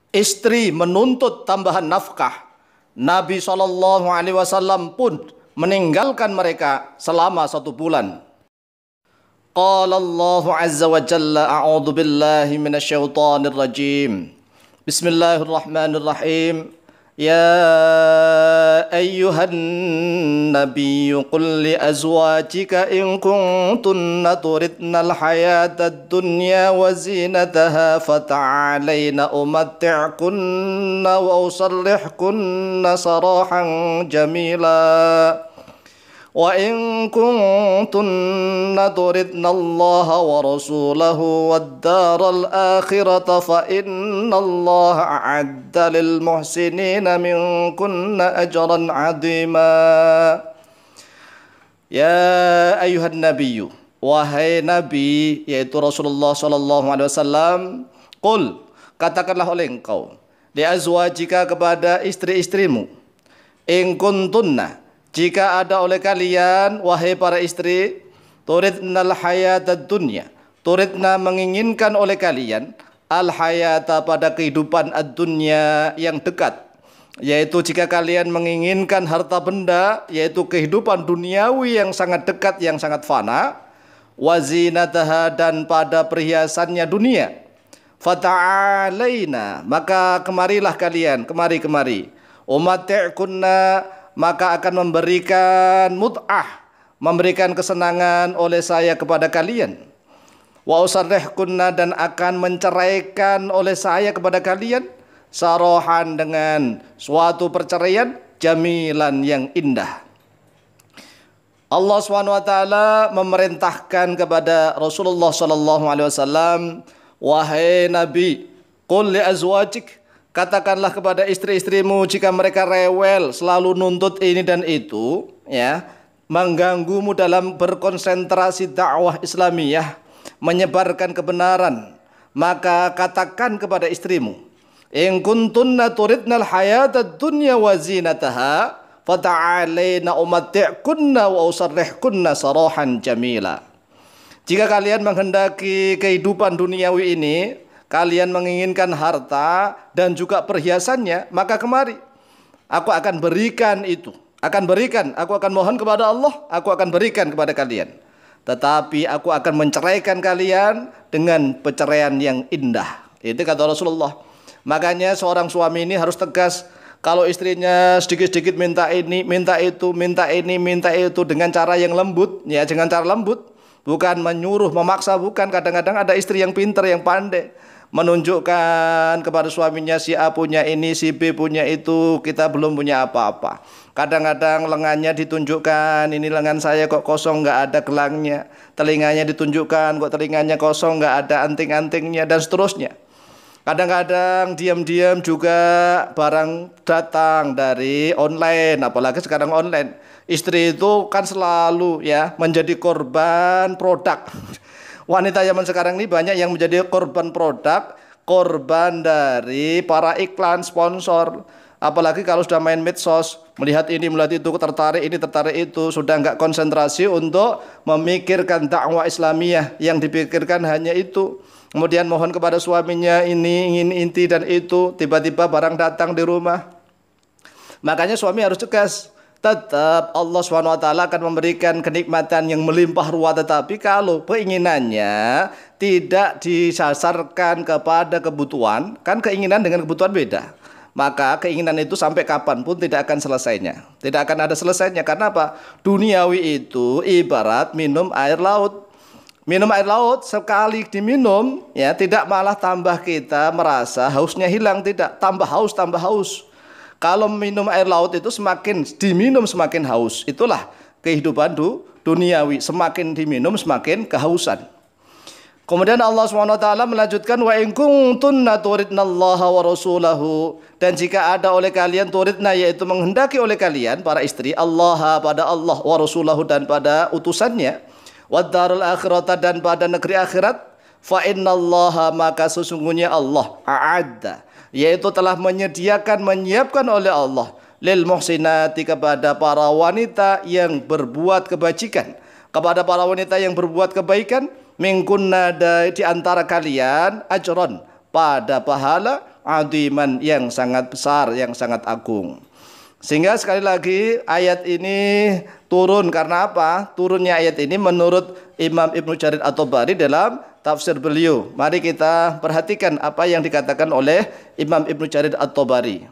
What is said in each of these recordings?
istri menuntut tambahan nafkah, Nabi SAW pun meninggalkan mereka selama 1 bulan. Qala Allah Azza wa Jalla, a'udzu billahi minasyaitonir rajim. Bismillahirrahmanirrahim. Ya ayyuhan nabiyyu qul li azwajika in kuntunna turidnal hayatad dunya wa zinataha fata'alaina umatti'kunna wa usarrihkunna sarahan jamila. Wa in kuntunna turidna Allah wa rasulahu wad daral akhirata fa inna Allah a'adda lil muhsinina minkunna ajran 'azima. Ya ayuhan nabiyyu, wahai nabi, yaitu Rasulullah sallallahu alaihi wasallam, qul, katakanlah oleh engkau, li azwajika, kepada istri-istrimu, in kuntunna, jika ada oleh kalian, wahai para istri, turidnal hayatad dunya, turidna, menginginkan oleh kalian, al hayata, pada kehidupan ad-dunya yang dekat, yaitu jika kalian menginginkan harta benda, yaitu kehidupan duniawi yang sangat dekat, yang sangat fana, wazinataha, dan pada perhiasannya dunia, fata'alaina, maka kemarilah kalian, kemari, umatti'kunna, maka akan memberikan mut'ah, memberikan kesenangan oleh saya kepada kalian. Wa usarrihkunna, dan akan menceraikan oleh saya kepada kalian, sarohan, dengan suatu perceraian, jamilan, yang indah. Allah SWT memerintahkan kepada Rasulullah SAW, wahai Nabi, qul li azwajik, katakanlah kepada istri-istrimu jika mereka rewel, selalu nuntut ini dan itu, ya, mengganggumu dalam berkonsentrasi dakwah Islamiyah, menyebarkan kebenaran, maka katakan kepada istrimu, in kuntunna turidnal hayatad dunya wa zinataha fata'alaina umatti'kunna wa usarrihkunna sarahan jamila. Jika kalian menghendaki kehidupan duniawi ini, kalian menginginkan harta dan juga perhiasannya, maka kemari, aku akan berikan itu, aku akan mohon kepada Allah, aku akan berikan kepada kalian. Tetapi aku akan menceraikan kalian dengan perceraian yang indah. Itu kata Rasulullah. Makanya seorang suami ini harus tegas. Kalau istrinya sedikit-sedikit minta ini, minta itu, minta ini, minta itu, dengan cara yang lembut, ya, dengan cara lembut, bukan menyuruh, memaksa, bukan. Kadang-kadang ada istri yang pintar, yang pandai, menunjukkan kepada suaminya, si A punya ini, si B punya itu, kita belum punya apa-apa. Kadang-kadang lengannya ditunjukkan, ini lengan saya kok kosong, nggak ada gelangnya. Telinganya ditunjukkan, kok telinganya kosong, nggak ada anting-antingnya, dan seterusnya. Kadang-kadang diam-diam juga barang datang dari online, apalagi sekarang online. Istri itu kan selalu, ya, menjadi korban produk. Wanita zaman sekarang ini banyak yang menjadi korban produk, korban dari para iklan, sponsor. Apalagi kalau sudah main medsos, melihat ini, melihat itu, tertarik ini, tertarik itu, sudah nggak konsentrasi untuk memikirkan dakwah Islamiyah, yang dipikirkan hanya itu. Kemudian mohon kepada suaminya ini, ingin inti dan itu, tiba-tiba barang datang di rumah. Makanya suami harus tegas. Tetap Allah SWT akan memberikan kenikmatan yang melimpah ruah, tetapi kalau keinginannya tidak disasarkan kepada kebutuhan, kan keinginan dengan kebutuhan beda, maka keinginan itu sampai kapanpun tidak akan selesainya, tidak akan ada selesainya. Karena apa? Duniawi itu ibarat minum air laut. Minum air laut sekali diminum, ya, tidak malah tambah kita merasa hausnya hilang, tidak, tambah haus, tambah haus. Kalau minum air laut itu semakin diminum semakin haus. Itulah kehidupan duniawi, semakin diminum semakin kehausan. Kemudian Allah SWT melanjutkan, wa in kuntunna turidnallaha wa rasulahu, dan jika ada oleh kalian turidna, yaitu menghendaki oleh kalian para istri, Allah, pada Allah, wa rasulahu, dan pada utusannya, wad darul akhirata, dan pada negeri akhirat, fa innallaha, maka sesungguhnya Allah, a'adda, yaitu telah menyediakan, menyiapkan oleh Allah, lil muhsinati, kepada para wanita yang berbuat kebajikan, kepada para wanita yang berbuat kebaikan, minkunna, di antara kalian, ajron, pada pahala, adiman, yang sangat besar, yang sangat agung. Sehingga sekali lagi ayat ini turun karena apa? Turunnya ayat ini menurut Imam Ibnu Jarir At-Tabari dalam tafsir beliau. Mari kita perhatikan apa yang dikatakan oleh Imam Ibnu Jarir At-Tabari.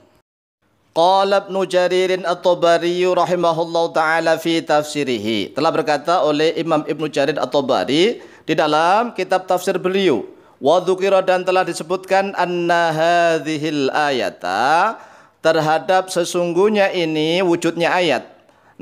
Qala Ibnu Jarir At-Tabari rahimahullahu taala fi tafsirihi. Telah berkata oleh Imam Ibnu Jarir At-Tabari di dalam kitab tafsir beliau. Wa dzukira, dan telah disebutkan anna hadhil ayata, terhadap sesungguhnya ini wujudnya ayat.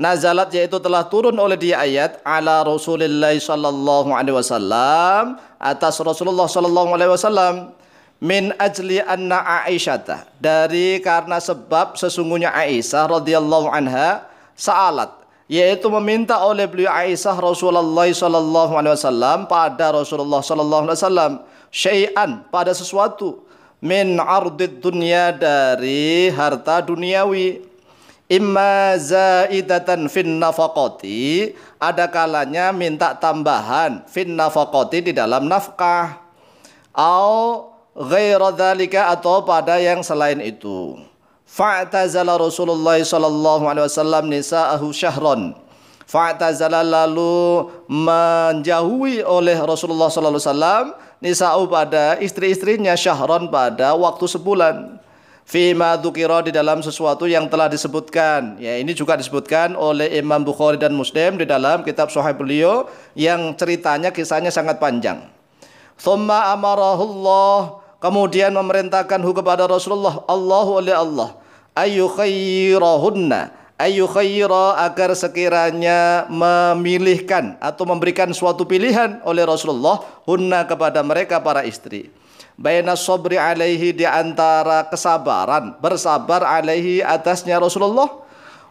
Nazalat, yaitu telah turun oleh dia ayat, ala Rasulillah sallallahu alaihi wasallam, atas Rasulullah sallallahu alaihi wasallam, min ajli anna Aisyah, dari karena sebab sesungguhnya Aisyah radhiyallahu anha, sa'alat, yaitu meminta oleh beliau Aisyah Rasulullah sallallahu alaihi wasallam pada Rasulullah sallallahu alaihi wasallam, syai'an, pada sesuatu, min ardid dunya, dari harta duniawi, imma zaidatan fin nafaqati, ada kalanya minta tambahan, fin nafaqati, di dalam nafkah, au ghaira dzalika, atau pada yang selain itu. Fa'tazala Rasulullah sallallahu alaihi wasallam nisa'ahu syahran, fa'tazala, lalu menjauhi oleh Rasulullah sallallahu alaihi wasallam nisa'u, pada istri-istrinya, syahron, pada waktu sebulan, fima dzukira, di dalam sesuatu yang telah disebutkan. Ya, ini juga disebutkan oleh Imam Bukhari dan Muslim di dalam kitab Sahih beliau, yang ceritanya, kisahnya sangat panjang. Tsumma amarahullah, kemudian memerintahkan kepada Rasulullah, Allahu oleh Allah, ayu khairahunna, ayu khaira, agar sekiranya memilihkan atau memberikan suatu pilihan oleh Rasulullah, hunna, kepada mereka para istri, baina sabri alaihi, di antara kesabaran, bersabar, alaihi, atasnya Rasulullah,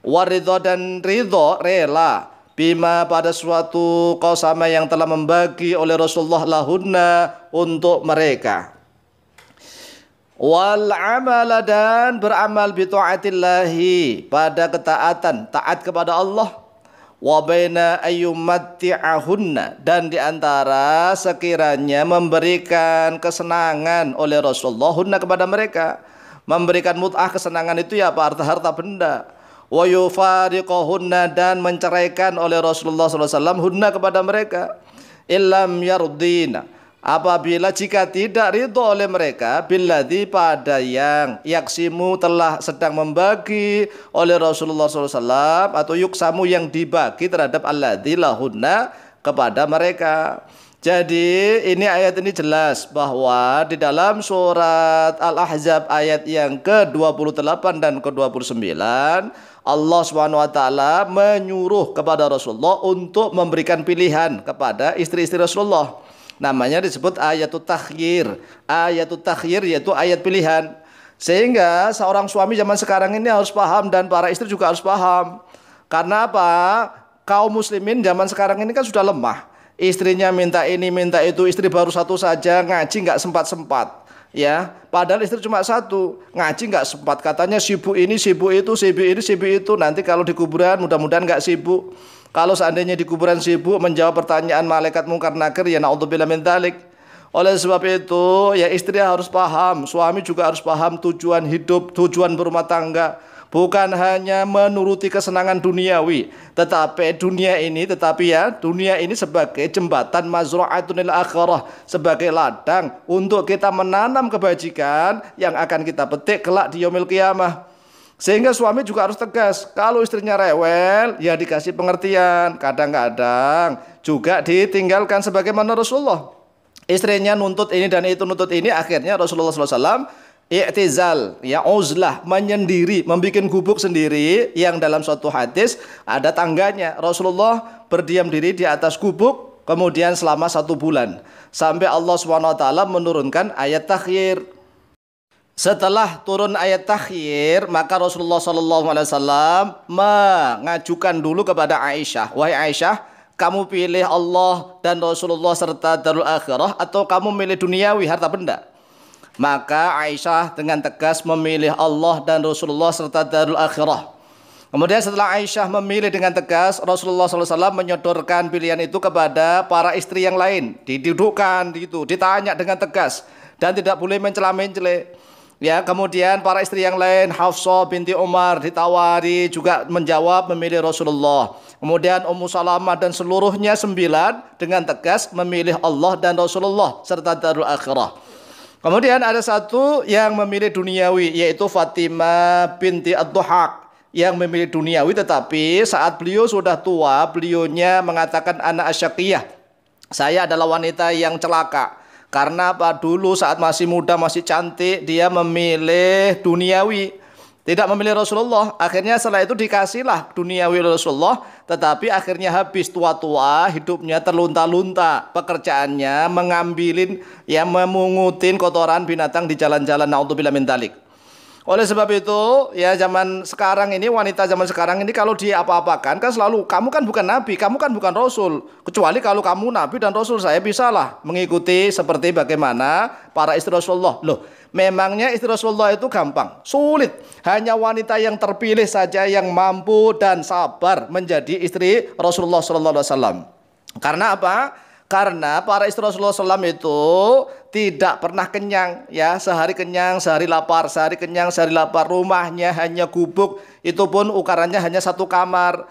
waridho, dan ridho, rela, bima, pada suatu qasama yang telah membagi oleh Rasulullah, lahunna, untuk mereka, wal amala, dan beramal bi taatillahi, pada ketaatan, taat kepada Allah, wa baina ayyumatti'ahunna, dan diantara sekiranya memberikan kesenangan oleh Rasulullah, hunna, kepada mereka, memberikan mut'ah, kesenangan itu ya harta benda, wa yufariqahunna, dan menceraikan oleh Rasulullah SAW, hunna, kepada mereka, illam yardina, apabila jika tidak ridho oleh mereka, billadzi, pada yang, yaksimu, telah sedang membagi oleh Rasulullah SAW, atau yuksamu, yang dibagi terhadap alladzi lahunna, kepada mereka. Jadi ini ayat ini jelas bahwa di dalam surat Al-Ahzab ayat yang ke-28 dan ke-29, Allah SWT menyuruh kepada Rasulullah untuk memberikan pilihan kepada istri-istri Rasulullah. Namanya disebut ayatut takhyir. Ayatut takhyir yaitu ayat pilihan. Sehingga seorang suami zaman sekarang ini harus paham, dan para istri juga harus paham. Karena apa? Kaum muslimin zaman sekarang ini kan sudah lemah. Istrinya minta ini, minta itu. Istri baru satu saja, ngaji nggak sempat-sempat. Ya, padahal istri cuma satu, ngaji nggak sempat. Katanya sibuk ini, sibuk itu, sibuk ini, sibuk itu. Nanti kalau di kuburan mudah-mudahan nggak sibuk. Kalau seandainya di kuburan sibuk menjawab pertanyaan malaikat mungkar nakir, ya naudzubillah min dzalik. Oleh sebab itu, ya istri harus paham, suami juga harus paham tujuan hidup, tujuan berumah tangga. Bukan hanya menuruti kesenangan duniawi, tetapi dunia ini sebagai jembatan mazra'atun lil akhirah, sebagai ladang untuk kita menanam kebajikan yang akan kita petik kelak di yaumil qiyamah. Sehingga suami juga harus tegas. Kalau istrinya rewel, ya dikasih pengertian. Kadang-kadang juga ditinggalkan, sebagaimana Rasulullah. Istrinya nuntut ini dan itu, nuntut ini, akhirnya Rasulullah SAW i'tizal, ya uzlah, menyendiri, membuat gubuk sendiri, yang dalam suatu hadis ada tangganya. Rasulullah berdiam diri di atas gubuk, kemudian selama 1 bulan, sampai Allah SWT menurunkan ayat takhyir. Setelah turun ayat takhyir, maka Rasulullah SAW mengajukan dulu kepada Aisyah, wahai Aisyah, kamu pilih Allah dan Rasulullah serta darul akhirah, atau kamu milih duniawi, harta benda? Maka Aisyah dengan tegas memilih Allah dan Rasulullah serta darul akhirah. Kemudian setelah Aisyah memilih dengan tegas, Rasulullah SAW menyodorkan pilihan itu kepada para istri yang lain, didudukkan, ditanya dengan tegas, dan tidak boleh mencela-mencela. Ya, kemudian para istri yang lain, Hafsah binti Umar ditawari juga menjawab memilih Rasulullah. Kemudian Ummu Salamah dan seluruhnya 9 dengan tegas memilih Allah dan Rasulullah serta darul akhirah. Kemudian ada satu yang memilih duniawi, yaitu Fatimah binti Ad-Dhahhak yang memilih duniawi, tetapi saat beliau sudah tua, beliaunya mengatakan ana asyaqiyah. Saya adalah wanita yang celaka. Karena apa? Dulu saat masih muda, masih cantik, dia memilih duniawi, tidak memilih Rasulullah. Akhirnya setelah itu dikasihlah duniawi Rasulullah, tetapi akhirnya habis tua-tua, hidupnya terlunta-lunta. Pekerjaannya mengambilin, ya memungutin kotoran binatang di jalan-jalan. Naudzubillah min dzalik. Oleh sebab itu, ya zaman sekarang ini, wanita zaman sekarang ini kalau dia apa-apakan kan selalu, kamu kan bukan nabi, kamu kan bukan rasul. Kecuali kalau kamu nabi dan rasul, saya bisalah mengikuti seperti bagaimana para istri Rasulullah. Loh, memangnya istri Rasulullah itu gampang? Sulit. Hanya wanita yang terpilih saja yang mampu dan sabar menjadi istri Rasulullah SAW. Karena apa? Karena para istri Rasulullah SAW itu tidak pernah kenyang, ya sehari kenyang, sehari lapar, sehari kenyang, sehari lapar. Rumahnya hanya gubuk, itu pun ukurannya hanya satu kamar.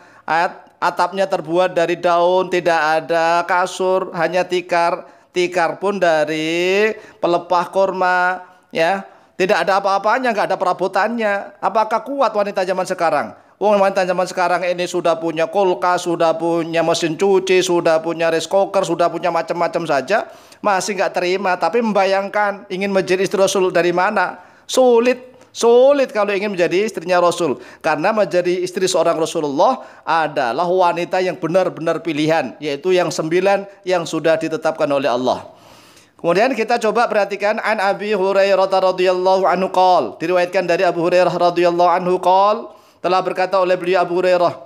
Atapnya terbuat dari daun, tidak ada kasur, hanya tikar. Tikar pun dari pelepah kurma, ya tidak ada apa-apanya, nggak ada perabotannya. Apakah kuat wanita zaman sekarang? Wanita zaman sekarang ini sudah punya kulkas, sudah punya mesin cuci, sudah punya rice cooker, sudah punya macam-macam saja, masih nggak terima. Tapi membayangkan ingin menjadi istri Rasul dari mana? Sulit kalau ingin menjadi istrinya Rasul. Karena menjadi istri seorang Rasulullah adalah wanita yang benar-benar pilihan, yaitu yang 9 yang sudah ditetapkan oleh Allah. Kemudian kita coba perhatikan an Abi Hurairah radhiyallahu anhu qol. Diriwayatkan dari Abu Hurairah radhiyallahu anhu qol, telah berkata oleh beliau Abu Hurairah,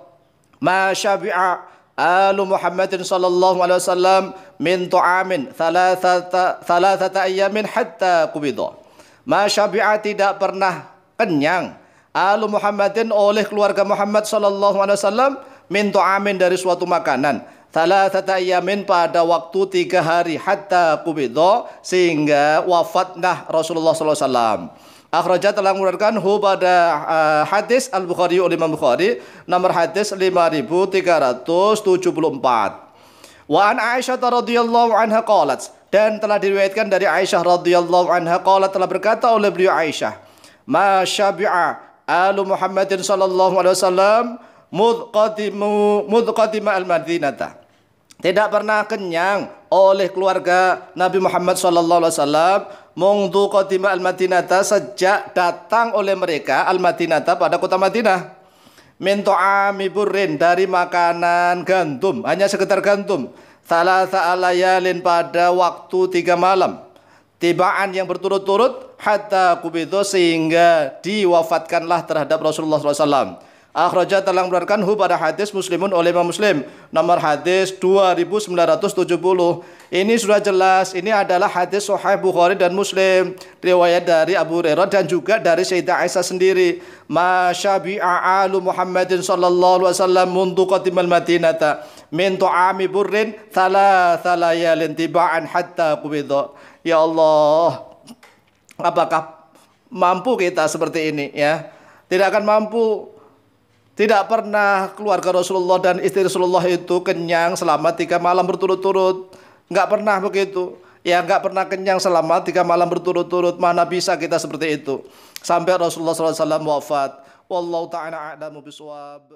ma syabi'a alu Muhammadin sallallahu alaihi wasallam min tu'amin thalathata ayyamin hatta qubida. Ma syabi'a, tidak pernah kenyang, alu Muhammadin oleh keluarga Muhammad sallallahu alaihi wasallam min tu'amin dari suatu makanan, thalathata ayyamin pada waktu 3 hari, hatta qubida sehingga wafatlah Rasulullah sallallahu alaihi wasallam. Akhrajah telah mengeluarkan pada hadis Al-Bukhari oleh Imam Bukhari, nomor hadis 5374. Wa an Aisyah radhiyallahu anha qalat, dan telah diriwayatkan dari Aisyah radhiyallahu anha qalat, telah berkata oleh beliau Aisyah, ma syabi'a alu Muhammadin sallallahu alaihi wasallam mudqadima al-Madinata. Tidak pernah kenyang oleh keluarga Nabi Muhammad sallallahu alaihi wasallam mundu qadima al-Madinata, sejak datang oleh mereka al-Madinata pada kota Madinah, min ta'ami burrin, dari makanan gandum, hanya sekedar gandum, thalatha alayalin, pada waktu 3 malam, tibaan yang berturut-turut, hatta kubidu sehingga diwafatkanlah terhadap Rasulullah SAW. Akhrajah telah mengeluarkan pada hadis Muslimun oleh Imam Muslim, nomor hadis 2970. Ini sudah jelas, ini adalah hadis Sahih Bukhari dan Muslim, riwayat dari Abu Hurairah dan juga dari Sayyidah Aisyah sendiri. Ma syabi'a alu Muhammadin sallallahu alaihi wasallam mundu qadimal Madinata min tu'ami burrin thalatha layalin tiba'an hatta qubida. Ya Allah, apakah mampu kita seperti ini, ya? Tidak akan mampu. Tidak pernah keluarga Rasulullah dan istri Rasulullah itu kenyang selama 3 malam berturut-turut. Enggak pernah begitu. Ya, enggak pernah kenyang selama 3 malam berturut-turut. Mana bisa kita seperti itu. Sampai Rasulullah SAW wafat. Wallahu ta'ala a'lamu bishawab.